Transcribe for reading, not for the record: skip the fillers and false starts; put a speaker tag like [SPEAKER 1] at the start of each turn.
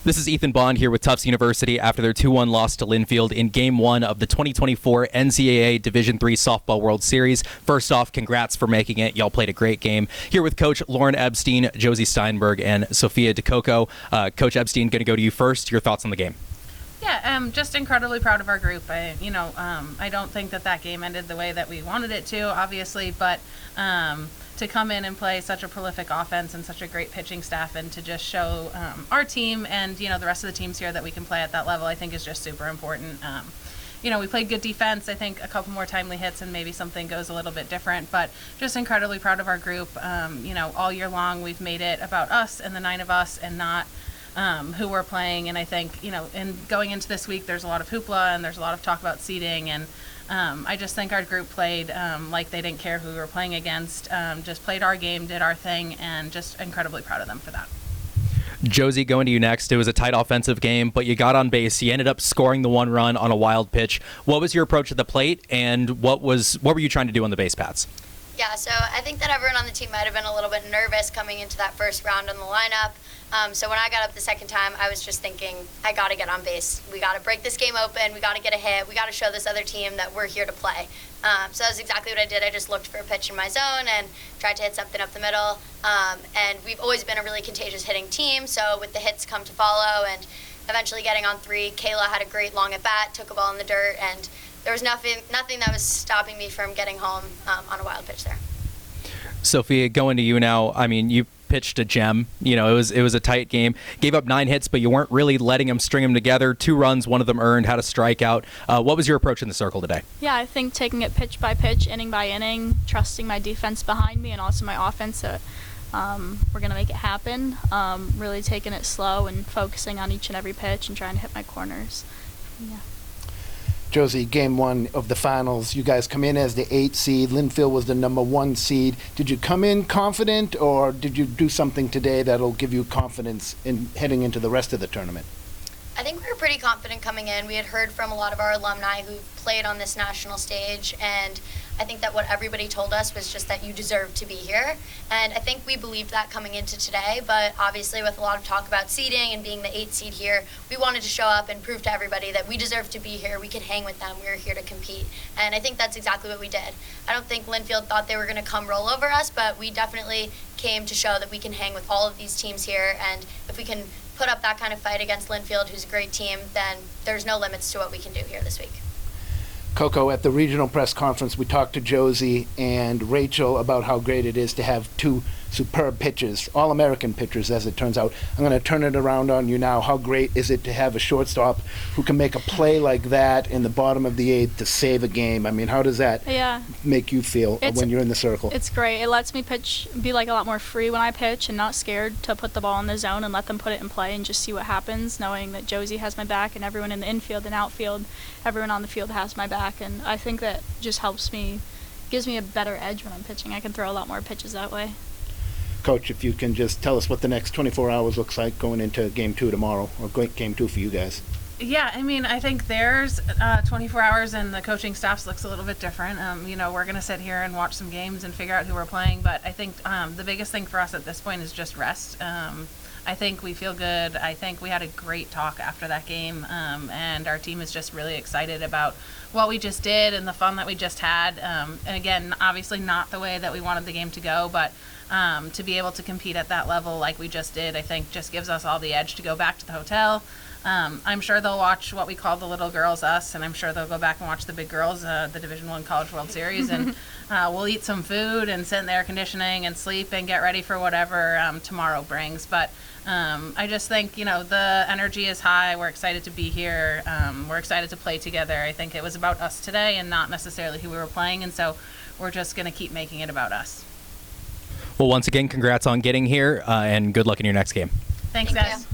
[SPEAKER 1] This is Ethan Bond here with Tufts University after their 2-1 loss to Linfield in Game 1 of the 2024 NCAA Division III Softball World Series. First off, congrats for making it. Y'all played a great game. Here with Coach Lauren Epstein, Josie Steinberg, and Sophia DeCoco. Coach Epstein, going to go to you first. Your thoughts on the game?
[SPEAKER 2] Yeah, I'm just incredibly proud of our group. I don't think that game ended the way that we wanted it to, obviously, but to come in and play such a prolific offense and such a great pitching staff and to just show our team and, the rest of the teams here that we can play at that level, I think is just super important. We played good defense. I think a couple more timely hits and maybe something goes a little bit different, but just incredibly proud of our group. All year long we've made it about us and the 9 of us and not who we're playing. And I think, in going into this week, there's a lot of hoopla and there's a lot of talk about seeding. And I just think our group played like they didn't care who we were playing against, just played our game, did our thing, and just incredibly proud of them for that.
[SPEAKER 1] Josie, going to you next. It was a tight offensive game, but you got on base. You ended up scoring the 1 run on a wild pitch. What was your approach at the plate, and what were you trying to do on the base paths?
[SPEAKER 3] Yeah, so I think that everyone on the team might have been a little bit nervous coming into that first round on the lineup. So when I got up the second time, I was just thinking, I got to get on base. We got to break this game open. We got to get a hit. We got to show this other team that we're here to play. So that's exactly what I did. I just looked for a pitch in my zone and tried to hit something up the middle. And we've always been a really contagious hitting team, so with the hits come to follow and eventually getting on 3, Kayla had a great long at-bat, took a ball in the dirt, and there was nothing that was stopping me from getting home on a wild pitch there.
[SPEAKER 1] Sophia, going to you now. I mean, you pitched a gem. It was a tight game. Gave up 9 hits, but you weren't really letting them string them together. 2 runs, 1 of them earned, had a strikeout. What was your approach in the circle today?
[SPEAKER 4] Yeah, I think taking it pitch by pitch, inning by inning, trusting my defense behind me and also my offense that we're going to make it happen. Really taking it slow and focusing on each and every pitch and trying to hit my corners. Yeah.
[SPEAKER 5] Josie, game 1 of the finals, you guys come in as the 8th seed. Linfield was the number 1 seed. Did you come in confident, or did you do something today that'll give you confidence in heading into the rest of the tournament?
[SPEAKER 3] I think we were pretty confident coming in. We had heard from a lot of our alumni who played on this national stage, and I think that what everybody told us was just that you deserve to be here. And I think we believed that coming into today, but obviously with a lot of talk about seeding and being the 8th seed here, we wanted to show up and prove to everybody that we deserve to be here. We could hang with them. We were here to compete. And I think that's exactly what we did. I don't think Linfield thought they were going to come roll over us, but we definitely came to show that we can hang with all of these teams here. And if we can put up that kind of fight against Linfield, who's a great team, then there's no limits to what we can do here this week.
[SPEAKER 5] Coco, at the regional press conference, we talked to Josie and Rachel about how great it is to have 2 superb pitchers, all-American pitchers, as it turns out. I'm going to turn it around on you now. How great is it to have a shortstop who can make a play like that in the bottom of the 8th to save a game? I mean, how does that make you feel when you're in the circle?
[SPEAKER 4] It's great. It lets me be like a lot more free when I pitch and not scared to put the ball in the zone and let them put it in play and just see what happens, knowing that Josie has my back and everyone in the infield and outfield, everyone on the field has my back. And I think that just gives me a better edge when I'm pitching. I can throw a lot more pitches that way.
[SPEAKER 5] Coach, if you can just tell us what the next 24 hours looks like going into Game 2 tomorrow, or Game 2 for you guys.
[SPEAKER 2] Yeah, I think there's 24 hours and the coaching staffs looks a little bit different. We're going to sit here and watch some games and figure out who we're playing, but I think the biggest thing for us at this point is just rest. I think we feel good. I think we had a great talk after that game, and our team is just really excited about what we just did and the fun that we just had. And again, obviously not the way that we wanted the game to go, but to be able to compete at that level like we just did, I think just gives us all the edge to go back to the hotel. I'm sure they'll watch what we call the Little Girls Us, and I'm sure they'll go back and watch the Big Girls, the Division I College World Series, and we'll eat some food and sit in the air conditioning and sleep and get ready for whatever tomorrow brings. But I just think, the energy is high. We're excited to be here. We're excited to play together. I think it was about us today and not necessarily who we were playing, and so we're just going to keep making it about us.
[SPEAKER 1] Well, once again, congrats on getting here, and good luck in your next game.
[SPEAKER 2] Thanks, guys.